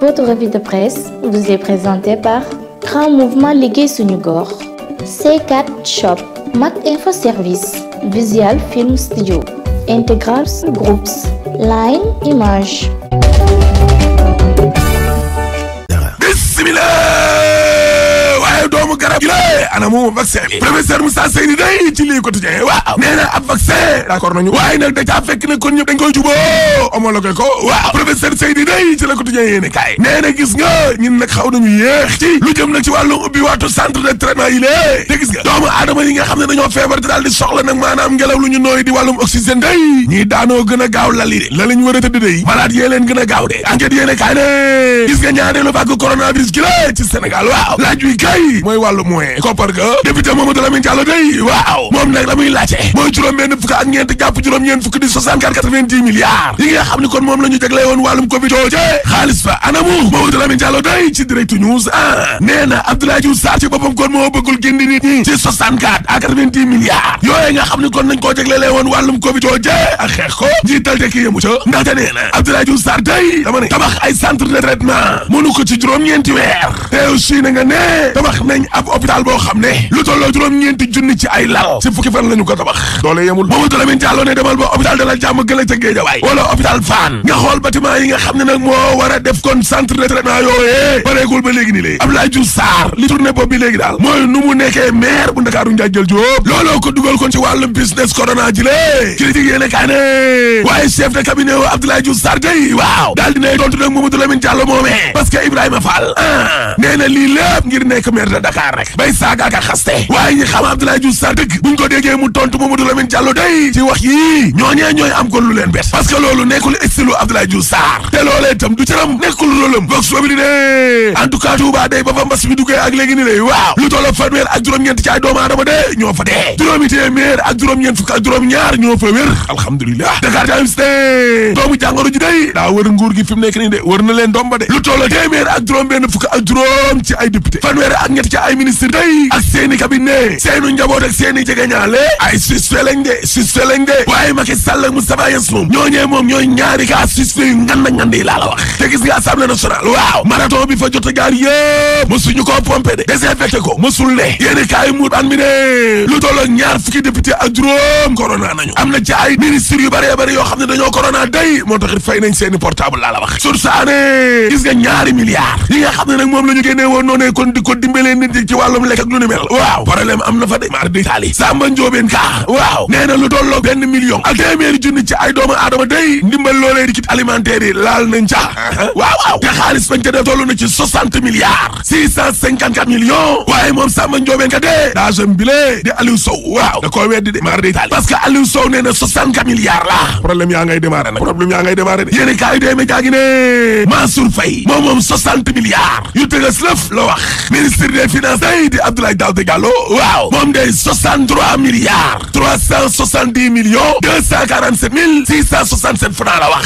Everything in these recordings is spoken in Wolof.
Votre revue de presse vous est présentée par Grand Mouvement Liggéey Suñu Gox, C4 Shop, Mac Info Service, Visual Film Studio, Integral Groups, Line Image. doomu garab gi la ana moom vaccin bi professeur Moussa Seyni day ci lii quotidien waaw nee na ab vaccin d'accord nañu waaye nag da caa fekk ne kon ñëpp dañ koy juboo homologué ko waaw professeur Seyni day ci la quotidien yéene kaay nee na gis nga ñun nag xaw nañu yéex ci lu jëm nag ci wàllum ubbi waatu centre de traitement yi lée te gis nga doomu aadama yi nga xam ne dañoo feebar te daal di soxla nag maanaam ngelaw lu ñu nooy di wàllum oxygène day ñii daanoo gën a gaaw lali de la lañ war a tëdd day malade yee leen gën a gaaw de enquête yéene kaay ne gis nga ñaareelu vague coronavirus gi la ci Sénégal waaw laaj wi kay mooy wàllu moyen koppar ga député Mamadou Lamine Diallo day waaw moom nag la muy laajte mooy juróom-benn fukk ak ñeent jàpp juróom-ñeent fukk di 64-90 milliards yi nga xam ne kon moom la ñu jagle woon wàllum Covid jooje xaalis fa anamu Mamadou Lamine Diallo day ci direct news nee na Abdoulaye Diouf Sarr ci boppam kon moo bëggul gindi nit ñi ci 64 à 90 milliards yooye nga xam ne kon nañ koo jagle woon wàllum Covid jooje ak xeex ko njiital te ki yëmu ca ndaxte nee na Abdoulaye Diouf Sarr day dama ne tabax ay centre de traitement mënu ko ci juróom-ñeenti weer te aussi na nga ne tabax nañ ab hôpital boo xam ne lu tolloo juróom-ñeenti junni ci ay lal ci fukki fan la ñu ko tabax doole yemul Mamadou Lamine Diallo ne demal ba hôpital Dalal Jàmm gëla ca Géejawaay wala hôpital Fann nga xool bâtiment yi nga xam ne nag moo war a def kon centre de traitement yooyee pareegul ba léegi nii léegi Abdoulaye Diouf Sarr li tourné bopp bi léegi daal mooy nu mu nekkee maire bu Ndakaaru Ndiaye Diop looloo ko dugal kon ci wàllu business corona ji lée critique yéene kaa ne waaye chef de cabinet wa Abdoulaye Diouf Sarr day waaw daal dinay tontu nag Mamadou Lamine Diallo moomee parce que Ibrahima Fall nee na lii lépp ngir nekk maire de Dakar rek bay saaga ak xaste waaye ñi xam Abdoulaye Diouf Sarr dëgg buñ ko déggee mu tontu Mamadou Lamine Diallo day ci wax yii ñooñee ñooy am kon lu leen bett parce que loolu nekkul estilu Abdoulaye Diouf Sarr te loolee itam du cëram nekkul rôlam vox populi ne en tout cas Touba day ba fa mbas mi duggee ak léegi ni lay waaw lu tolloo fanweer ak juróom-ñeent ci ay doomu aadama de ñoo fa dee juróomi téeméer ak juróom-ñeent fukk ak juróom-ñaar ñoo fa wér alhamdulilah Dakar Times ne doomu jàngoro ji day daa wër nguur gi fi mu nekk nii de wër na leen domba de lu tolloo téeméer ak juróom-benn fukk ak juróom ci ay député fanweer ak ñett ci ay ministre day ak seeni cabinet seenu njaboot ak seeni jegeñaale ay suspect lañ de waaye Macky Sall ak Moustapha Niasse moom ñooñee moom ñooy ñaari cas suspect yu ngand yi laa la wax te gis nga assemblée nationale waaw marathon bi fa jot a jaar yëpp mësuñu ko pompé de désinfecté ko mësul ne yéeni kaay muut an mi ne lu tollook ñaar fukki député ak juróom corona nañu am na ci ay ministre yu bëree bëri yoo xam ne dañoo corona day moo taxit fay nañ seeni portable laa la wax source aané gis nga ñaari milliards yi nga xam ne nag moom la ñu génnee woon noonu kon di ko dimbalee nit ñi ci wàllum lekk ak lu ni mel waaw problème am na fa de mar di taali Samba Ndiobène Ka waaw nee na lu tollook 1 million ak téeméeri junni ci ay doomu aadama day ndimbal loolee di kit alimentaire yi laal nañ ca waaw te xaalis bañ ca def toll na ci 60 milliards 654 millions waaye moom Samba Ndiobène Ka de daagem bile di Aliou Sow waaw da koo weddi de mar di taali parce que Aliou Sow nee na 64 milliards la problème yaa ngay démarré de yéeni kaay dee média gi ne Mansour Faye moom 60 milliards yu tëgas lëf la wax ministre des finances day di Abdoulaye Daouda Diallo waaw moom day 63 milliards 370 millions 247 mille 667 francs la wax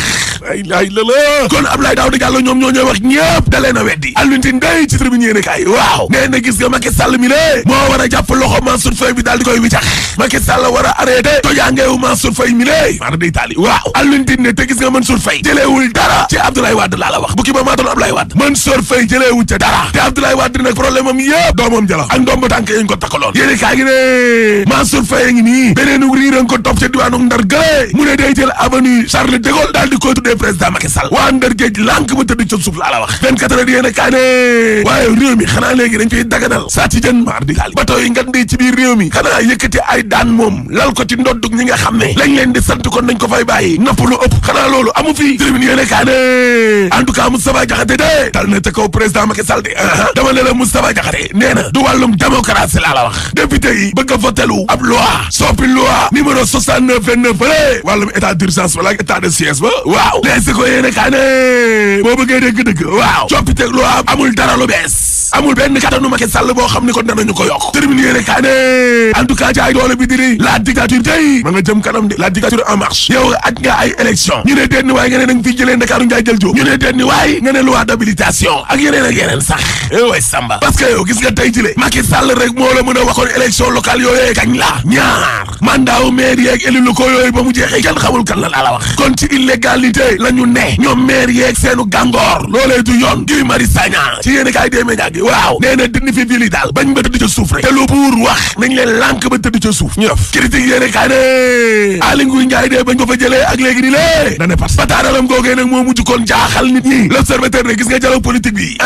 ay laay lala kon Abdoulaye Daouda Diallo ñoom ñoo ñooy wax ñëpp da leen a weddi Alioune Tine day ci tribune yéene kaay waaw nee na gis nga Macky Sall mi lée moo war a jàpp loxo Mansour Faye bi daal di koy wiccax Macky Sall war a arrêté tojangeewu Mansour Faye mi lée mar day taali waaw Alioune Tine ne te gis nga Mansour Faye jëleewul dara ci Abdoulaye Wade laa la wax bu ki ba maatoon Abdoulaye Wade Mansour Faye jëleewul ca dara te Abdoulaye Wade nag problème am yëpp doomam jala ak ndomb tànk yañ ko takkaloon yéene kaay gi ne Mansour Faye ngi nii beneenu riiran ko topp ca diwaanu Ndar gële mu ne day jël avenue Charles de Gaulle daal di koy tuddee président Macky Sall waa Ndar géej lànk ba tëdd ca suuf laa la wax 24 heures yéene kaay ne waaye réew mi xanaa léegi dañ fiy daganal sàcc jën maar di taali bateau yi ngan di ci biir réew mi xanaa yëkkati ay daan moom lal ko ci ndoddug ñi nga xam ne lañ leen di sant kon nañ ko fay bàyyi napp lu ëpp xanaa loolu amu fi tribune yéene kaay ne en tout cas Moustapha Diakhaté de dal na te kaw président Macky Sall de dama ne la Moustapha Diakhaté nee na du wàllum démocratie laa la wax député yi bëgg a votelu ab loi soppi loi numéro 6929 fële wàllum état d'urgence wala état de siège ba waaw leesi ko yéene kaa ne boo bëggee dégg-dëgg waaw coppiteg loi amul dara lu bees amul benn kattanu Macky Sall boo xam ni kon danañu ko yokk termine yéene kaa ne en tout cas jaay doole bi diri la dictature day ma nga jëm kanam de la dictature en marche yow aj nga ay élection ñu ne déet ni waaye nga ne da nga fiy jëlee Ndakaaru njaay jël jóob ñu ne déet ni waaye nga ne loi d'habilitation ak yeneen sax way Samba parce que yow gis nga tey jile Macky Sall rek moo la mën a waxoon élection locale yooyee kañ la ñaar mandat wu maire yeeg élus locaux yooyu ba mu jeexee kenn xamul kan la la wax kon ci illégalité la ñu ne ñoom maire yeeg seenu gàngoor loolee du yoon Guy Marius Sagna ci yéen kaay dee média gi waaw nee na dindi fi ville yi daal bañ ba tëdd ca suuf rek te lu buur wax nañ leen lànk ba tëdd ca suuf ñu def critique yéen kaay ne Aly Ngouille Ndiaye dee bañ ko fa jëlee ak léegi ni lée dane parce bataanalam googee nag moo mujj kon jaaxal nit ñi l'observateur ne gis nga dialogue politique bi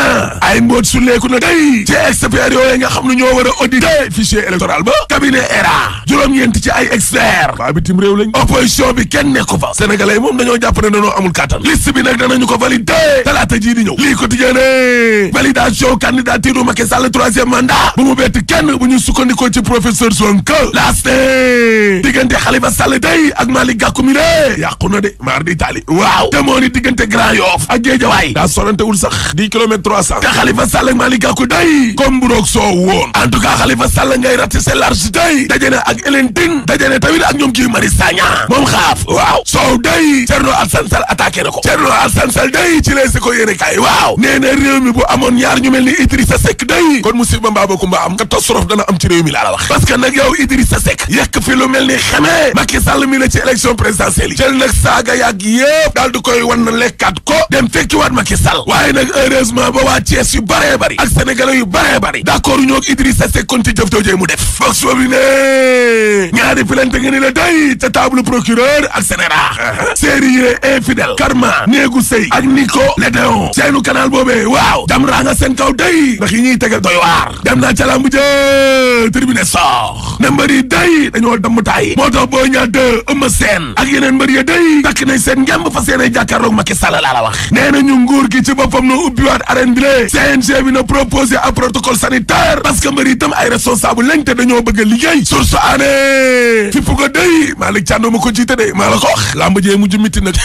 ay mboot sulleeku na day ci experts yooyu nga xam ne ñoo war a auditer fichier électoral ba cabinet ERA juróom-ñeent ci ay experts waa bitim réew lañ opposition bi kenn nekku fa sénégalais yi moom dañoo jàpp ne dañoo amul kàttan liste bi nag danañu ko valider talaata jii di ñëw lii quotidien ne validation candidature Macky Sall troisième mandat bu mu bett kenn bu ñu sukkandikoo ci professeur Sonko laas ne diggante Khalifa Sall day ak Malick Gakou mi lée yàqu na de maar di Italie waaw te moo ni diggante Grand Yoff ak Guédiawaye daa sorantewul sax 10 kilomètres 300 te Khalifa Sall ak Malick Gakou day comme buroog soo woon en tout cas Khalifa Sall ngay ratisser large day daje na ak Hélène Tine daje na tamit ak ñoom Guy Marius Sagna moom xaaf waaw soow day Thierno Alassane Sall attaqué na ko Thierno Alassane Sall day ci leesi ko yéene kaay waaw nee na réew mi bu amoon ñaar ñu mel ni Idrissa Seck day kon musiba mbaa ba kumba am catastrophe dana am ci réew mi laa la wax parce que nag yow Idrissa Seck yekk fi lu mel ni xamee Macky Sall mi la ci élection présidentielle yi jël nag saaga yàgg yëpp daal di koy wan na lekkaat ko dem fekkiwaat Macky Sall waaye nag heureusement ba waa Thiès yu bëree bëri ak sénégalais yu bëree bëri d'accord ñoo ak Idrissa Seck kon ci jëf joojee mu def box bi ne ñaari plainte nga ni la day ca table procureur ak sénéra sérieux infidèle karma néegu sëy ak Nico Lédéon seenu canal boobee waaw jam raa nga seen kaw day ndax yi ñuy tegal doy waar dem naa ca lamb jë tribune sox ne mbëri day dañoo damm taay moo tax boo ñaa de Eumeu Sène ak yeneen mbëri ya day takk nañ seen ngemb fa seen ay jàkkaarloog Macky Sall laa la wax nee na ñu nguur gi ci boppam na ubbiwaat arène bi le CNG bi na proposé un protocole sanitaire parce que mbëri itam ay responsable lañ te dañoo bëgg a liggéey source aané fi ko day Malick Thiandoum ma ko jiite de maa la ko wax lamb jee mujj mitti nag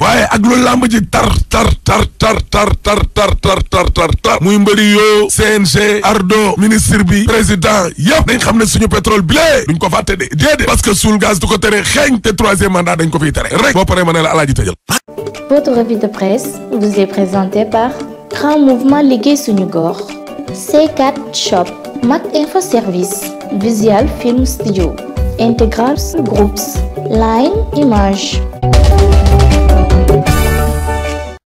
waaye ak lu lamb ji tar muy mbëri yoo CNG Ardo ministre bi président yëpp dañ xam ne suñu pétrole bi lée duñ ko fàtte de déedéet parce que suul gaz du ko tere xeeñ te troisième mandat dañ ko fiy tere rek boo paree ma ne la alaaji tëjal. Votre revue de presse vous est présentée par Grand Mouvement Liggéey Suñu Gox, C4 Shop, Mac Info Service, Visual Film Studio, Integrals Groups, Line Image.